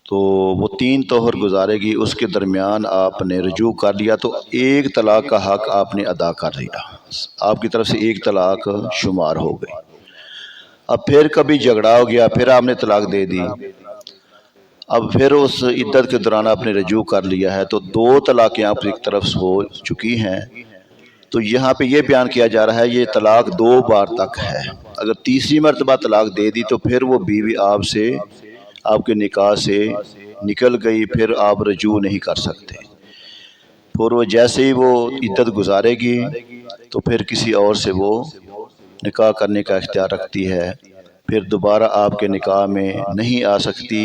تو وہ 3 طہر گزارے گی، اس کے درمیان آپ نے رجوع کر لیا تو ایک طلاق کا حق آپ نے ادا کر لیا، آپ کی طرف سے ایک طلاق شمار ہو گئی۔ اب پھر کبھی جھگڑا ہو گیا، پھر آپ نے طلاق دے دی، اب پھر اس عدت کے دوران آپ نے رجوع کر لیا ہے، تو 2 طلاقیں آپ کی طرف سے ہو چکی ہیں۔ تو یہاں پہ یہ بیان کیا جا رہا ہے یہ طلاق 2 بار تک ہے، اگر تیسری مرتبہ طلاق دے دی تو پھر وہ بیوی آپ سے، آپ کے نکاح سے نکل گئی، پھر آپ رجوع نہیں کر سکتے۔ پھر وہ جیسے ہی وہ عدت گزارے گی تو پھر کسی اور سے وہ نکاح کرنے کا اختیار رکھتی ہے، پھر دوبارہ آپ کے نکاح میں نہیں آ سکتی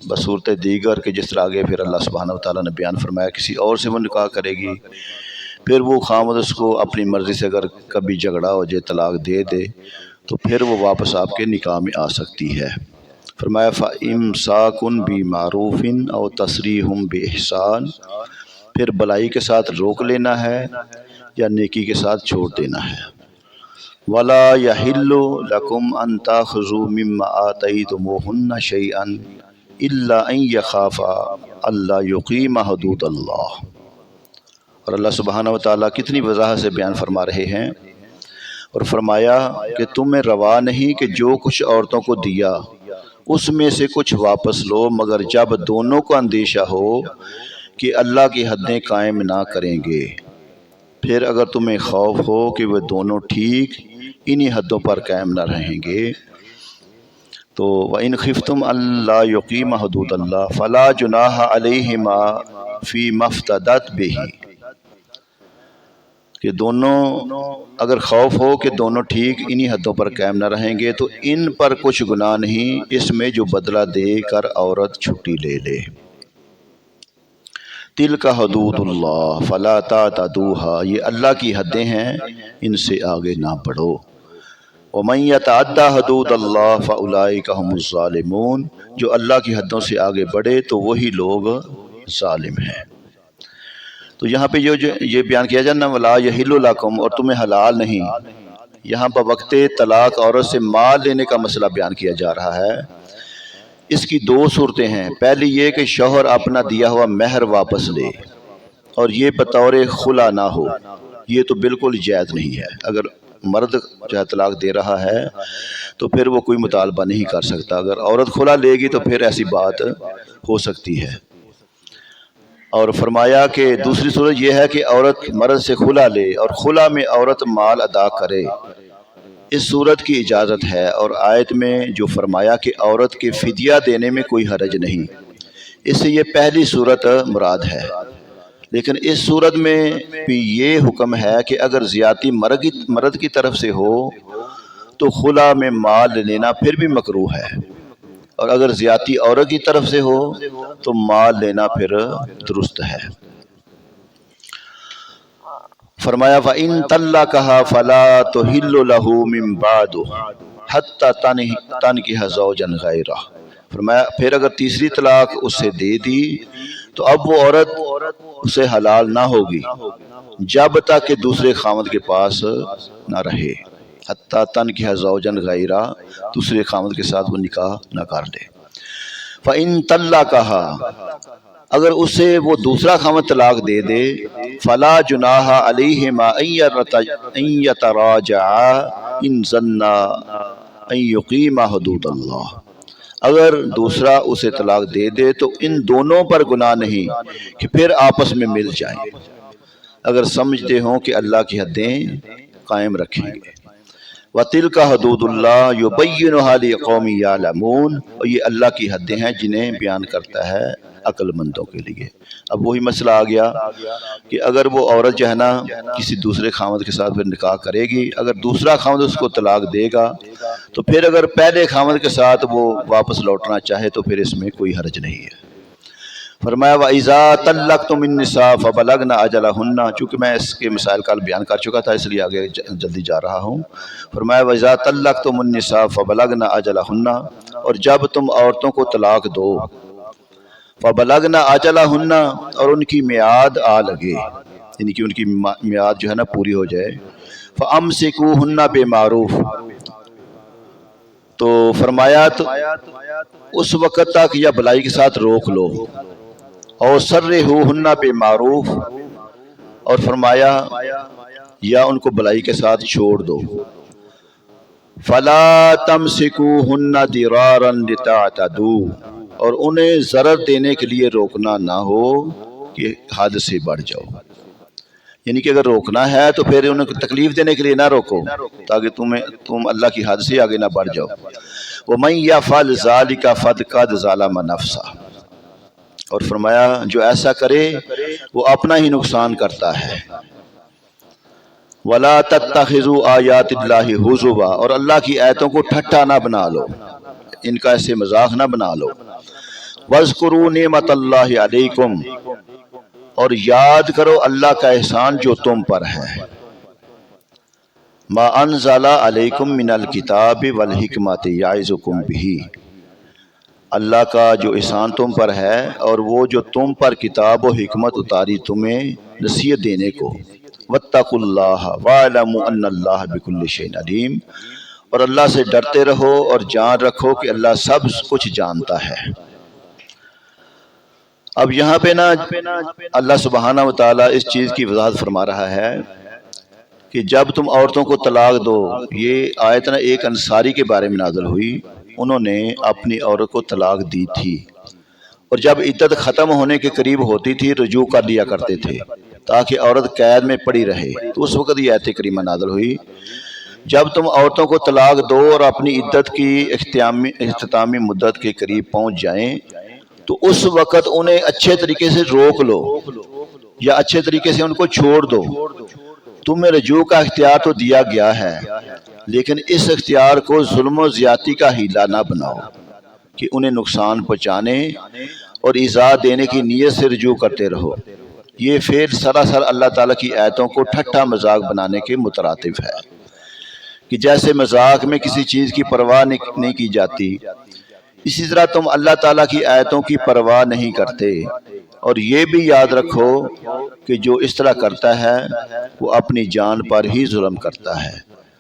بصورت دیگر کہ جس طرح آگے پھر اللہ سبحانہ وتعالیٰ نے بیان فرمایا کسی اور سے وہ نکاح کرے گی۔ پھر وہ خامد اس کو اپنی مرضی سے اگر کبھی جھگڑا ہو جائے طلاق دے دے تو پھر وہ واپس آپ کے نکاح میں آ سکتی ہے۔ فرمایا فَإِمْسَاكٌ بِمَعْرُوفٍ أَوْ تَسْرِيحٌ بِإِحْسَانٍ، پھر بلائی کے ساتھ روک لینا ہے یا نیکی کے ساتھ چھوڑ دینا ہے۔ وَلَا يَحِلُّ لَكُمْ أَن تَأْخُذُوا مِمَّا آتَيْتُمُوهُنَّ شَيْئًا إِلَّا أَن يَخَافَا أَلَّا يُقِيمَا حُدُودَ اللَّهِ۔ اور اللہ سبحانہ وتعالیٰ کتنی وضاحت سے بیان فرما رہے ہیں، اور فرمایا کہ تمہیں روا نہیں کہ جو کچھ عورتوں کو دیا اس میں سے کچھ واپس لو، مگر جب دونوں کو اندیشہ ہو کہ اللہ کی حدیں قائم نہ کریں گے، پھر اگر تمہیں خوف ہو کہ وہ دونوں ٹھیک انہی حدوں پر قائم نہ رہیں گے تو وَإِنْ خِفْتُمْ أَلَّا يُقِيمَ حُدُودَ اللَّهِ فَلَا جُنَاحَ عَلَيْهِمَا فِي مَا افْتَدَتْ بِهِ، کہ دونوں اگر خوف ہو کہ دونوں ٹھیک انہی حدوں پر قائم نہ رہیں گے تو ان پر کچھ گناہ نہیں اس میں جو بدلہ دے کر عورت چھٹی لے لے۔ تِلْکَ حُدُودُ اللَّهِ فَلَا تَعْتَدُوهَا، یہ اللہ کی حدیں ہیں، ان سے آگے نہ بڑھو۔ وَمَن يَتَعَدَّ حُدُودَ اللَّهِ فَأُولَٰئِكَ هُمُ الظَّالِمُونَ، جو اللہ کی حدوں سے آگے بڑھے تو وہی لوگ ظالم ہیں۔ تو یہاں پہ یہ بیان کیا جانا وَلَا يَحِلُّ لَكُمْ، اور تمہیں حلال نہیں، یہاں بوقت طلاق عورت سے مال لینے کا مسئلہ بیان کیا جا رہا ہے۔ اس کی 2 صورتیں ہیں، پہلی یہ کہ شوہر اپنا دیا ہوا مہر واپس لے، اور یہ بطور خلا نہ ہو، یہ تو بالکل جائز نہیں ہے۔ اگر مرد جو طلاق دے رہا ہے تو پھر وہ کوئی مطالبہ نہیں کر سکتا، اگر عورت خلا لے گی تو پھر ایسی بات ہو سکتی ہے۔ اور فرمایا کہ دوسری صورت یہ ہے کہ عورت مرد سے خلا لے اور خلا میں عورت مال ادا کرے، اس صورت کی اجازت ہے، اور آیت میں جو فرمایا کہ عورت کے فدیہ دینے میں کوئی حرج نہیں، اس سے یہ پہلی صورت مراد ہے۔ لیکن اس صورت میں بھی یہ حکم ہے کہ اگر زیادتی مرد کی طرف سے ہو تو خلا میں مال لینا پھر بھی مکروہ ہے، اور اگر زیادتی عورت کی طرف سے ہو تو مال لینا پھر درست ہے۔ فرمایا وَإِن طَلَّقَهَا فَلَا تُحِلُّ لَهُ مِن بَعْدُ حَتَّى تَنكِحَ زَوْجًا غَيْرَهُ، فرمایا پھر اگر تیسری طلاق اسے دے دی تو اب وہ عورت اسے حلال نہ ہوگی جب تک کہ دوسرے خاوند کے پاس نہ رہے، حتیٰ تنکح زوجن غیرہ، دوسرے خاوند کے ساتھ وہ نکاح نہ کر لے۔ فَإِن طَلَّقَهَا، اگر اسے وہ دوسرا خاوند طلاق دے دے، فَلَا جُنَاحَ عَلَيْهِمَا أَن يَتَرَاجَعَا إِن ظَنَّا أَن يُقِيمَا حُدُودَ اللَّهِ، اگر دوسرا اسے طلاق دے دے تو ان دونوں پر گناہ نہیں کہ پھر آپس میں مل جائیں، اگر سمجھتے ہوں کہ اللہ کی حدیں قائم رکھیں گے۔ وَتِلْكَ حُدُودُ اللَّهِ يُبَيِّنُهَا لِقَوْمٍ يَعْلَمُونَ، اور یہ اللہ کی حدیں ہیں جنہیں بیان کرتا ہے عقل مندوں کے لیے۔ اب وہی مسئلہ آ گیا کہ اگر وہ عورت جو ہے نا کسی دوسرے خاوند کے ساتھ پھر نکاح کرے گی، اگر دوسرا خاوند اس کو طلاق دے گا تو پھر اگر پہلے خاوند کے ساتھ وہ واپس لوٹنا چاہے تو پھر اس میں کوئی حرج نہیں ہے۔ فرمایا وَإِذَا طَلَّقْتُمُ النِّسَاءَ فَبَلَغْنَ أَجَلَهُنَّ، چونکہ میں اس کے مسائل کل بیان کر چکا تھا اس لیے آگے جلدی جا رہا ہوں۔ فرمایا وَإِذَا طَلَّقْتُمُ النِّسَاءَ فَبَلَغْنَ أَجَلَهُنَّ، اور جب تم عورتوں کو طلاق دو، فَبَلَغْنَ أَجَلَهُنَّ، اور ان کی میعاد آ لگے، یعنی کہ ان کی میعاد جو ہے نا پوری ہو جائے، فَأَمْسِكُوهُنَّ بِمَعْرُوفٍ، تو فرمایا تو اس وقت تک یا بلائی کے ساتھ روک لو، اور سرہوہن بالمعروف، اور فرمایا یا ان کو بلائی کے ساتھ چھوڑ دو، فلا تمسکوہن ضرارا لتعتدوا، اور انہیں ضرر دینے کے لیے روکنا نہ ہو کہ حد سے بڑھ جاؤ، یعنی کہ اگر روکنا ہے تو پھر انہیں تکلیف دینے کے لیے نہ روکو تاکہ تم اللہ کی حد سے آگے نہ بڑھ جاؤ۔ وَمَن يَفْعَلْ ذَلِكَ فَقَدْ ظَلَمَ نَفْسَهُ، اور فرمایا جو ایسا کرے وہ اپنا ہی نقصان کرتا ہے۔ وَلَا تَتَّخِذُوا آیَاتِ اللَّهِ هُزُوًا، اور اللہ کی آیتوں کو ٹھٹا نہ بنا لو، ان کا ایسے مذاق نہ بنا لو۔ وَاذْكُرُوا نِعْمَتَ اللَّهِ عَلَيْكُمْ، اور یاد کرو اللہ کا احسان جو تم پر ہے۔ ما انزل علیکم من الکتاب والحکمت یعظکم بہ، اللہ کا جو احسان تم پر ہے اور وہ جو تم پر کتاب و حکمت اتاری تمہیں نصیحت دینے کو۔ واتقوا اللہ واعلموا ان اللہ بکل شیء علیم، اور اللہ سے ڈرتے رہو اور جان رکھو کہ اللہ سب کچھ جانتا ہے۔ اب یہاں پہ نا اللہ سبحانہ و تعالیٰ اس چیز کی وضاحت فرما رہا ہے کہ جب تم عورتوں کو طلاق دو، یہ آیت نا ایک انصاری کے بارے میں نازل ہوئی، انہوں نے اپنی عورت کو طلاق دی تھی، اور جب عدت ختم ہونے کے قریب ہوتی تھی رجوع کر لیا کرتے تھے تاکہ عورت قید میں پڑی رہے، تو اس وقت یہ آیت کریمہ نازل ہوئی جب تم عورتوں کو طلاق دو اور اپنی عدت کی اختتامی مدت کے قریب پہنچ جائیں تو اس وقت انہیں اچھے طریقے سے روک لو یا اچھے طریقے سے ان کو چھوڑ دو۔ تمہیں رجوع کا اختیار تو دیا گیا ہے، لیکن اس اختیار کو ظلم و زیادتی کا ہیلہ نہ بناؤ کہ انہیں نقصان پہنچانے اور ایذا دینے کی نیت سے رجوع کرتے رہو۔ یہ فعل سراسر اللہ تعالیٰ کی آیتوں کو ٹھٹا مذاق بنانے کے مترادف ہے، کہ جیسے مذاق میں کسی چیز کی پرواہ نہیں کی جاتی، اسی طرح تم اللہ تعالیٰ کی آیتوں کی پرواہ نہیں کرتے۔ اور یہ بھی یاد رکھو کہ جو اس طرح کرتا ہے وہ اپنی جان پر ہی ظلم کرتا ہے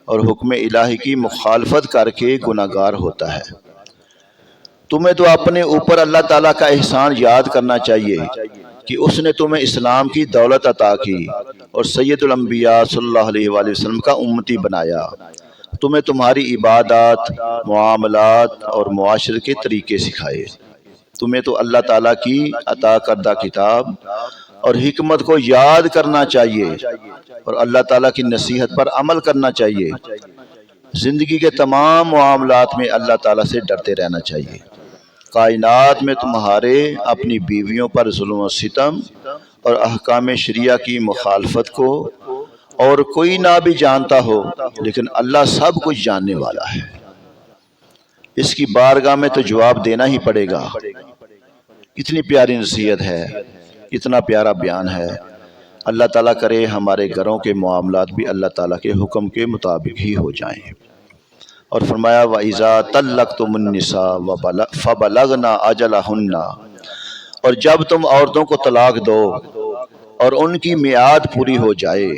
اور حکم الہی کی مخالفت کر کے گناہگار ہوتا ہے۔ تمہیں تو اپنے اوپر اللہ تعالیٰ کا احسان یاد کرنا چاہیے کہ اس نے تمہیں اسلام کی دولت عطا کی اور سید الانبیاء صلی اللہ علیہ وآلہ وسلم کا امتی بنایا، تمہیں تمہاری عبادات، معاملات اور معاشرے کے طریقے سکھائے۔ تمہیں تو اللہ تعالیٰ کی عطا کردہ کتاب اور حکمت کو یاد کرنا چاہیے اور اللہ تعالیٰ کی نصیحت پر عمل کرنا چاہیے۔ زندگی کے تمام معاملات میں اللہ تعالیٰ سے ڈرتے رہنا چاہیے۔ کائنات میں تمہارے اپنی بیویوں پر ظلم و ستم اور احکام شریعہ کی مخالفت کو اور کوئی نہ بھی جانتا ہو، لیکن اللہ سب کچھ جاننے والا ہے، اس کی بارگاہ میں تو جواب دینا ہی پڑے گا۔ کتنی پیاری نصیحت ہے، اتنا پیارا بیان ہے۔ اللہ تعالیٰ کرے ہمارے گھروں کے معاملات بھی اللہ تعالیٰ کے حکم کے مطابق ہی ہو جائیں۔ اور فرمایا وَإِذَا طَلَّقْتُمُ النِّسَاءَ فَبَلَغْنَ أَجَلَهُنَّ، اور جب تم عورتوں کو طلاق دو اور ان کی میعاد پوری ہو جائے،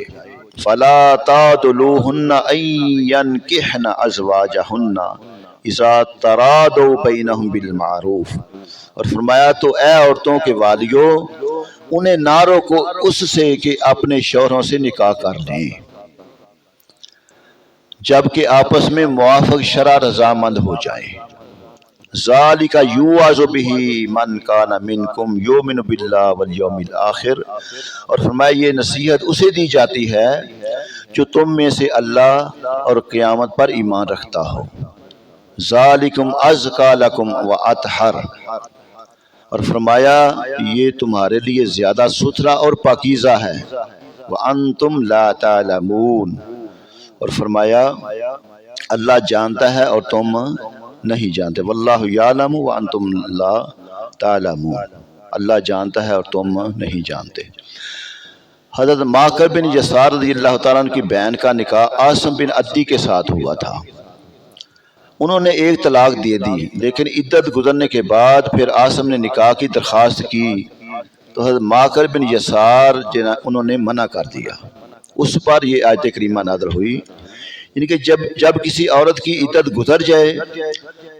فَلَا تَعْضُلُوهُنَّ أَن يَنكِحْنَ أَزْوَاجَهُنَّ اذا ترادوا بینہم بالمعروف، اور فرمایا تو اے عورتوں کے والیو انہیں نہ روکو اس سے کہ اپنے شوہروں سے نکاح کر لیں جبکہ آپس میں موافق شرع رضامند ہو جائیں۔ ذالک یوعظ بہ من کان منکم یؤمن باللہ والیوم الآخر، اور فرمایا یہ نصیحت اسے دی جاتی ہے جو تم میں سے اللہ اور قیامت پر ایمان رکھتا ہو۔ ذالکم ازکا لکم واطہر، اور فرمایا یہ تمہارے لیے زیادہ ستھرا اور پاکیزہ ہے۔ وانتم لا تعلمون، اور فرمایا اللہ جانتا ہے اور تم نہیں جانتے۔ واللہ یعلم وانتم لا تعلمون، اللہ جانتا ہے اور تم نہیں جانتے۔ حضرت ماکر بن یسار رضی اللہ تعالیٰ عنہ کی بہن کا نکاح عاصم بن عدی کے ساتھ ہوا تھا۔ انہوں نے ایک طلاق دے دی، لیکن عدت گزرنے کے بعد پھر عاصم نے نکاح کی درخواست کی تو حضرت ماکر بن یسار انہوں نے منع کر دیا۔ اس پر یہ آیت کریمہ نازل ہوئی یعنی کہ جب کسی عورت کی عدت گزر جائے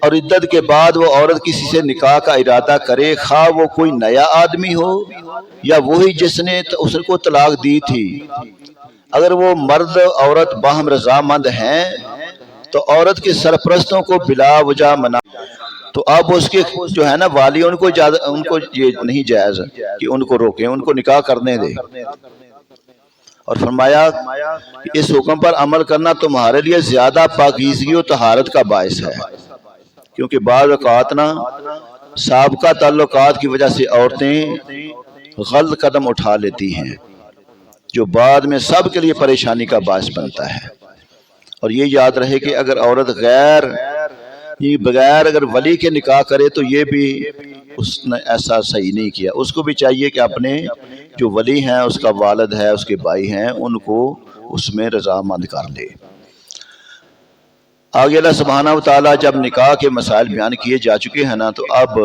اور عدت کے بعد وہ عورت کسی سے نکاح کا ارادہ کرے، خواہ وہ کوئی نیا آدمی ہو یا وہی جس نے اس کو طلاق دی تھی، اگر وہ مرد عورت باہم رضامند ہیں تو عورت کے سرپرستوں کو بلا وجہ منع، تو اب اس کے جو ہے نا والی ان کو یہ نہیں جائز کہ ان کو روکیں، ان کو نکاح کرنے دے۔ اور فرمایا کہ اس حکم پر عمل کرنا تمہارے لیے زیادہ پاکیزگی و طہارت کا باعث ہے، کیونکہ بعض اوقات نا سابقہ تعلقات کی وجہ سے عورتیں غلط قدم اٹھا لیتی ہیں جو بعد میں سب کے لیے پریشانی کا باعث بنتا ہے۔ اور یہ یاد رہے کہ اگر عورت بغیر اگر ولی کے نکاح کرے تو یہ بھی اس نے ایسا صحیح نہیں کیا، اس کو بھی چاہیے کہ اپنے جو ولی ہیں، اس کا والد ہے، اس کے بھائی ہیں، ان کو اس میں رضامند کر لے۔ آگے اللہ سبحانہ و تعالیٰ جب نکاح کے مسائل بیان کیے جا چکے ہیں نا، تو اب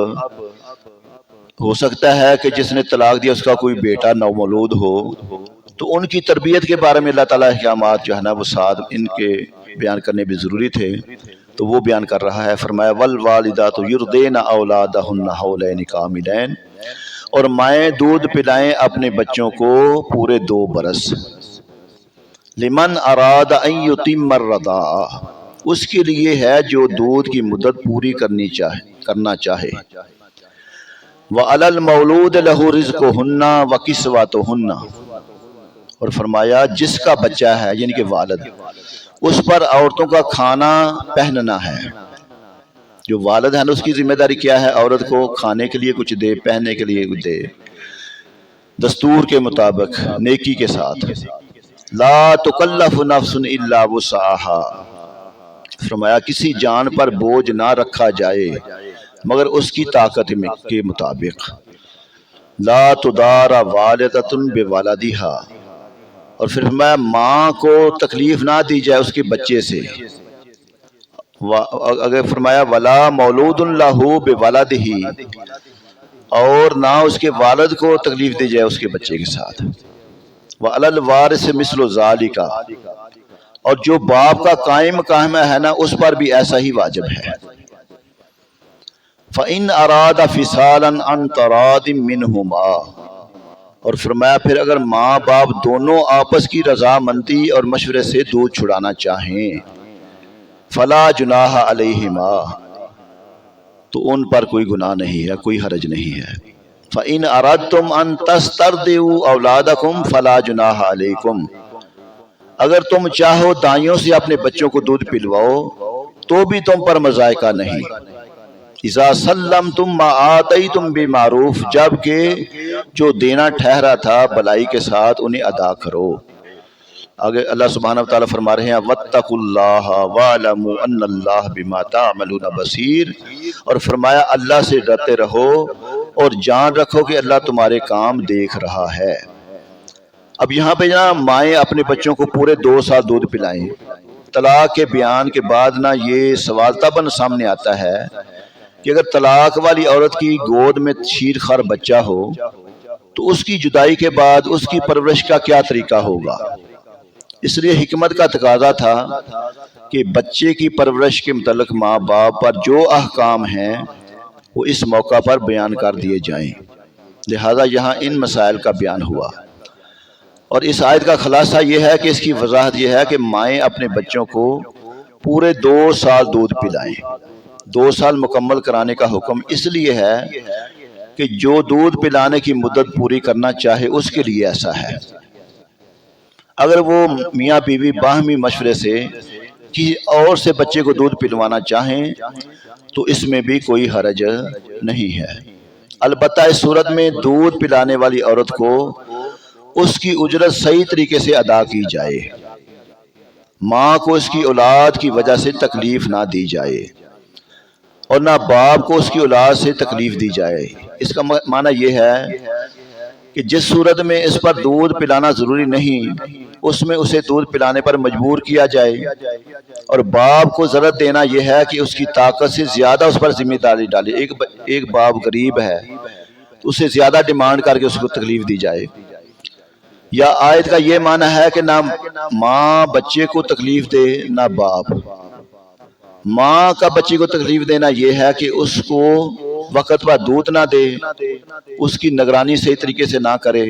ہو سکتا ہے کہ جس نے طلاق دیا اس کا کوئی بیٹا نومولود ہو، تو ان کی تربیت کے بارے میں اللہ تعالیٰ احکامات جو ہے نا وہ ساتھ ان کے بیان کرنے بھی ضروری تھے، تو وہ بیان کر رہا ہے۔ فرمایا والوالدات یرضعن اولادہن حولین کاملین، اور مائیں دودھ پلائیں اپنے بچوں کو پورے 2 برس، لمن اراد ان یتم الرضاعہ، اس کے لیے ہے جو دودھ کی مدت پوری کرنا چاہے، وعلی المولود لہ رزقہن وکسوتہن، اور فرمایا جس کا بچہ ہے یعنی کہ والد، اس پر عورتوں کا کھانا پہننا ہے۔ جو والد ہے نا اس کی ذمہ داری کیا ہے؟ عورت کو کھانے کے لیے کچھ دے، پہننے کے لیے کچھ دے، دستور کے مطابق نیکی کے ساتھ۔ لا تکلف نفس الا وسعها، فرمایا کسی جان پر بوجھ نہ رکھا جائے مگر اس کی طاقت کے مطابق۔ لا تدار والدۃ بولدہا، اور پھر فرمایا ماں کو تکلیف نہ دی جائے اس کے بچے سے۔ اگر فرمایا ولا مولود لہ بولدہ، اور نہ اس کے والد کو تکلیف دی جائے اس کے بچے کے ساتھ۔ وعلی الوارث مثل ذالک، اور جو باپ کا قائم مقام ہے نا اس پر بھی ایسا ہی واجب ہے۔ فَإِنْ أَرَادَ فِصَالًا عَنْ تَرَاضٍ مِّنْهُمَا، اور فرمایا پھر اگر ماں باپ دونوں آپس کی رضامندی اور مشورے سے دودھ چھڑانا چاہیں، فَلَا جُنَاحَ عَلَيْهِمَا، تو ان پر کوئی گناہ نہیں ہے، کوئی حرج نہیں ہے۔ فَإِنْ أَرَدْتُمْ أَن تَسْتَرْضِعُوا أَوْلَادَكُمْ فَلَا جُنَاحَ عَلَيْكُمْ، اگر تم چاہو دائیوں سے اپنے بچوں کو دودھ پلواؤ تو بھی تم پر مذائقہ نہیں۔ اذا سلمتم ما آتیتم بمعروف، جبکہ جو دینا ٹھہرا تھا بلائی کے ساتھ انہیں ادا کرو۔ آگے اللہ سبحانہ وتعالیٰ فرما رہے ہیں واتقوا اللہ واعلموا ان اللہ بما تعملون بصیر، اور فرمایا اللہ سے ڈرتے رہو اور جان رکھو کہ اللہ تمہارے کام دیکھ رہا ہے۔ اب یہاں پہ نا مائیں اپنے بچوں کو پورے 2 سال دودھ پلائیں۔ طلاق کے بیان کے بعد نا یہ سوال تب سامنے آتا ہے کہ اگر طلاق والی عورت کی گود میں شیر خر بچہ ہو تو اس کی جدائی کے بعد اس کی پرورش کا کیا طریقہ ہوگا؟ اس لیے حکمت کا تقاضا تھا کہ بچے کی پرورش کے متعلق ماں باپ پر جو احکام ہیں وہ اس موقع پر بیان کر دیے جائیں، لہذا یہاں ان مسائل کا بیان ہوا۔ اور اس آیت کا خلاصہ یہ ہے کہ اس کی وضاحت یہ ہے کہ مائیں اپنے بچوں کو پورے 2 سال دودھ پلائیں۔ 2 سال مکمل کرانے کا حکم اس لیے ہے کہ جو دودھ پلانے کی مدت پوری کرنا چاہے اس کے لیے ایسا ہے۔ اگر وہ میاں بیوی باہمی مشورے سے کسی اور سے بچے کو دودھ پلوانا چاہیں تو اس میں بھی کوئی حرج نہیں ہے۔ البتہ اس صورت میں دودھ پلانے والی عورت کو اس کی اجرت صحیح طریقے سے ادا کی جائے، ماں کو اس کی اولاد کی وجہ سے تکلیف نہ دی جائے اور نہ باپ کو اس کی اولاد سے تکلیف دی جائے۔ اس کا معنی یہ ہے کہ جس صورت میں اس پر دودھ پلانا ضروری نہیں اس میں اسے دودھ پلانے پر مجبور کیا جائے، اور باپ کو ضرورت دینا یہ ہے کہ اس کی طاقت سے زیادہ اس پر ذمہ داری ڈالے۔ ایک باپ غریب ہے تو اسے زیادہ ڈیمانڈ کر کے اس کو تکلیف دی جائے، یا آیت کا یہ معنی ہے کہ نہ ماں بچے کو تکلیف دے نہ باپ. ماں کا بچے کو تکلیف دینا یہ ہے کہ اس کو وقت پر دودھ نہ دے، اس کی نگرانی صحیح طریقے سے نہ کرے.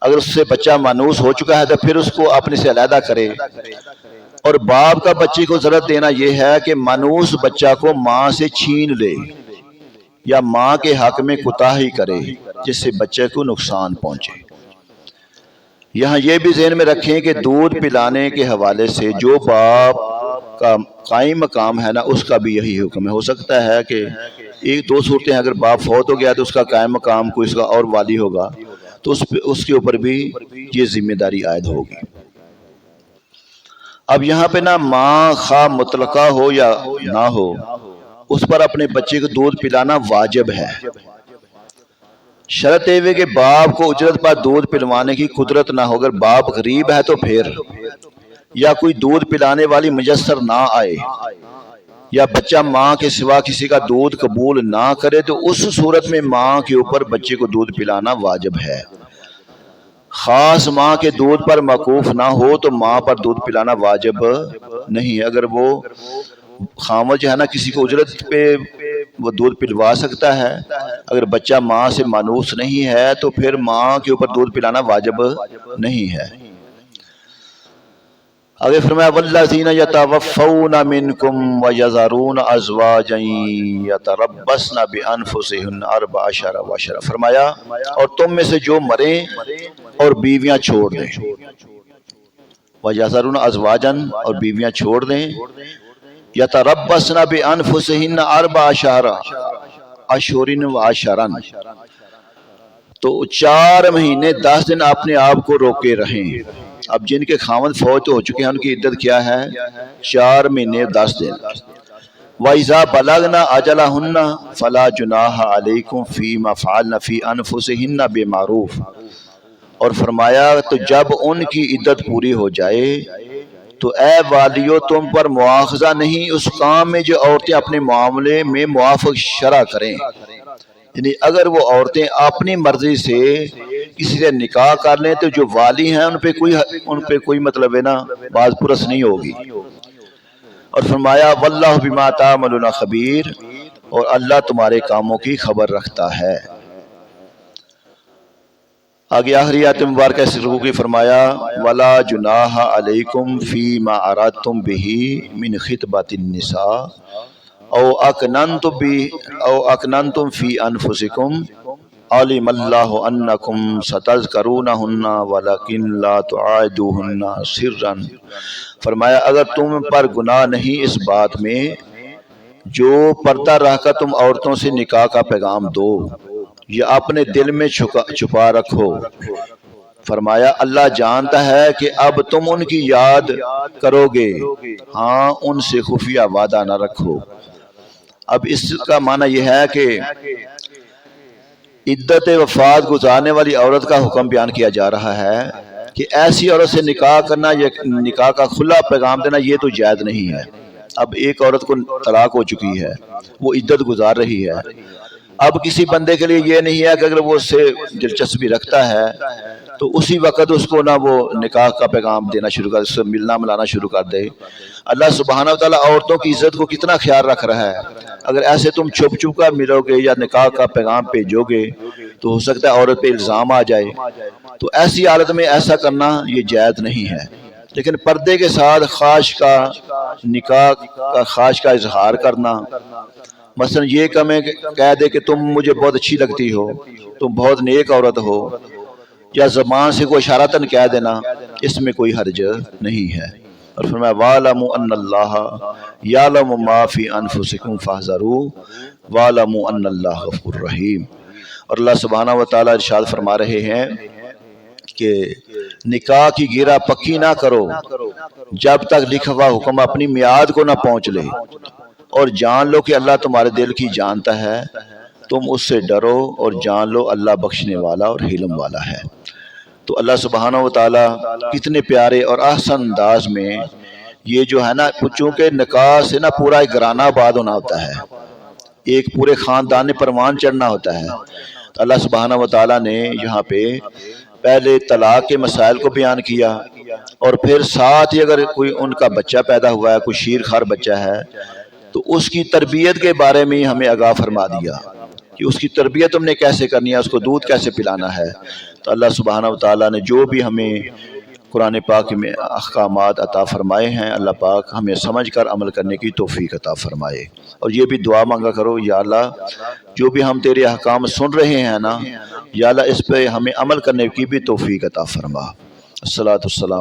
اگر اس سے بچہ مانوس ہو چکا ہے تو پھر اس کو اپنے سے علیحدہ کرے. اور باپ کا بچے کو ضرورت دینا یہ ہے کہ مانوس بچہ کو ماں سے چھین لے یا ماں کے حق میں کوتاہی کرے جس سے بچے کو نقصان پہنچے. یہاں یہ بھی ذہن میں رکھیں کہ دودھ پلانے کے حوالے سے جو باپ کا قائم مقام ہے نا، اس کا بھی یہی حکم ہے. ہو سکتا ہے کہ ایک دو صورتیں، اگر باپ فوت ہو گیا تو اس کا قائم مقام کوئی اس کا اور والی ہوگا تو اس کے اوپر بھی یہ ذمہ داری عائد ہوگی. اب یہاں پہ نہ ماں خواہ مطلقہ ہو یا نہ ہو، اس پر اپنے بچے کو دودھ پلانا واجب ہے. شرط یہ کہ باپ کو اجرت پر دودھ پلوانے کی قدرت نہ ہو. اگر باپ غریب ہے تو پھر، یا کوئی دودھ پلانے والی میسر نہ آئے، یا بچہ ماں کے سوا کسی کا دودھ قبول نہ کرے، تو اس صورت میں ماں کے اوپر بچے کو دودھ پلانا واجب ہے. خاص ماں کے دودھ پر موقوف نہ ہو تو ماں پر دودھ پلانا واجب نہیں ہے. اگر وہ خامد جو ہے نا کسی کو اجرت پہ وہ دودھ پلوا سکتا ہے، اگر بچہ ماں سے مانوس نہیں ہے تو پھر ماں کے اوپر دودھ پلانا واجب نہیں ہے. اگر فرمایا والذین یتوفون منکم ویذرون ازواجا یتربصن بانفسہن 14 واشرا، فرمایا اور تم میں سے جو مریں اور بیویاں چھوڑ دیں، ویذرون ازواجا اور بیویاں چھوڑ دیں، یتربصن بانفسہن 14 اشہر وعشرا، تو 4 مہینے 10 دن اپنے آپ کو روکے رہیں. اب جن کے خاوند فوت ہو چکے ہیں ان کی عدت کیا ہے؟ 4 مہینے 10 دن. وَإِذَا بَلَغْنَ أَجَلَهُنَّ فَلَا جُنَاحَ عَلَيْكُمْ فِيمَا فَعَلْنَ فِي أَنفُسِهِنَّ بِمَعْرُوفٍ، اور فرمایا تو جب ان کی عدت پوری ہو جائے تو اے والیو تم پر مواخذہ نہیں اس کام میں جو عورتیں اپنے معاملے میں موافق شرع کریں. یعنی اگر وہ عورتیں اپنی مرضی سے کسی سے نکاح کر لیں تو جو والی ہیں ان پہ کوئی مطلب ہے نا باز پرس نہیں ہوگی. اور فرمایا واللہ بما تعملون خبیر، اور اللہ تمہارے کاموں کی خبر رکھتا ہے. آگے آخری آیت مبارکہ اس رکوع کی فرمایا ولا جناح علیکم فیما ارادتم بہ من خطبۃ النساء او اکننتم فی انفسکم علم اللہ انکم ستذکرونہن ولکن لا تعادوہن سرا، فرمایا اگر تم پر گناہ نہیں اس بات میں جو پردہ رہ کر تم عورتوں سے نکاح کا پیغام دو یا اپنے دل میں چھپا رکھو. فرمایا اللہ جانتا ہے کہ اب تم ان کی یاد کرو گے، ہاں ان سے خفیہ وعدہ نہ رکھو. اب اس کا معنی یہ ہے کہ عدت وفات گزارنے والی عورت کا حکم بیان کیا جا رہا ہے کہ ایسی عورت سے نکاح کرنا یا نکاح کا کھلا پیغام دینا یہ تو جائز نہیں ہے. اب ایک عورت کو طلاق ہو چکی ہے، وہ عدت گزار رہی ہے، اب کسی بندے کے لیے یہ نہیں ہے کہ اگر وہ اس سے دلچسپی رکھتا ہے تو اسی وقت اس کو نہ وہ نکاح کا پیغام دینا شروع کر، اس سے ملنا ملانا شروع کر دے. اللہ سبحانہ وتعالیٰ عورتوں کی عزت کو کتنا خیال رکھ رہا ہے. اگر ایسے تم چھپ چھپ کر ملو گے یا نکاح کا پیغام بھیجو گے تو ہو سکتا ہے عورت پہ الزام آ جائے. تو ایسی حالت میں ایسا کرنا یہ جائز نہیں ہے. لیکن پردے کے ساتھ خواہش کا نکاح کا خواہش کا اظہار کرنا، مثلا یہ کہہ دے کہ تم مجھے بہت اچھی لگتی ہو، تم بہت نیک عورت ہو، یا زبان سے کوئی اشارتاً کہہ دینا، اس میں کوئی حرج نہیں ہے. اور فرمایا وَاعْلَمُوا أَنَّ اللَّهَ يَعْلَمُ مَا فِي أَنفُسِكُمْ فَاحْذَرُوهُ وَاعْلَمُوا أَنَّ اللَّهَ غَفُورٌ رَحِيمٌ. اور اللہ سبحانہ وتعالیٰ ارشاد فرما رہے ہیں کہ نکاح کی گیرہ پکی نہ کرو جب تک لکھا ہوا حکم اپنی میعاد کو نہ پہنچ لے، اور جان لو کہ اللہ تمہارے دل کی جانتا ہے، تم اس سے ڈرو اور جان لو اللہ بخشنے والا اور حلم والا ہے. تو اللہ سبحانہ وتعالیٰ کتنے پیارے اور احسن انداز میں یہ جو ہے نا، چونکہ نکاح سے نا پورا ایک گھرانہ آباد ہونا ہوتا ہے، ایک پورے خاندان پروان چڑھنا ہوتا ہے. تو اللہ سبحانہ وتعالیٰ نے یہاں پہ پہلے طلاق کے مسائل کو بیان کیا، اور پھر ساتھ ہی اگر کوئی ان کا بچہ پیدا ہوا ہے، کوئی شیر خوار بچہ ہے، تو اس کی تربیت کے بارے میں ہمیں آگاہ فرما دیا کہ اس کی تربیت ہم نے کیسے کرنی ہے، اس کو دودھ کیسے پلانا ہے۔ تو اللہ سبحانہ و تعالیٰ نے جو بھی ہمیں قرآن پاک میں احکامات عطا فرمائے ہیں، اللہ پاک ہمیں سمجھ کر عمل کرنے کی توفیق عطا فرمائے۔ اور یہ بھی دعا مانگا کرو، یا اللہ جو بھی ہم تیرے احکام سن رہے ہیں نا، یا اللہ اس پہ ہمیں عمل کرنے کی بھی توفیق عطا فرما۔ الصلاۃ والسلام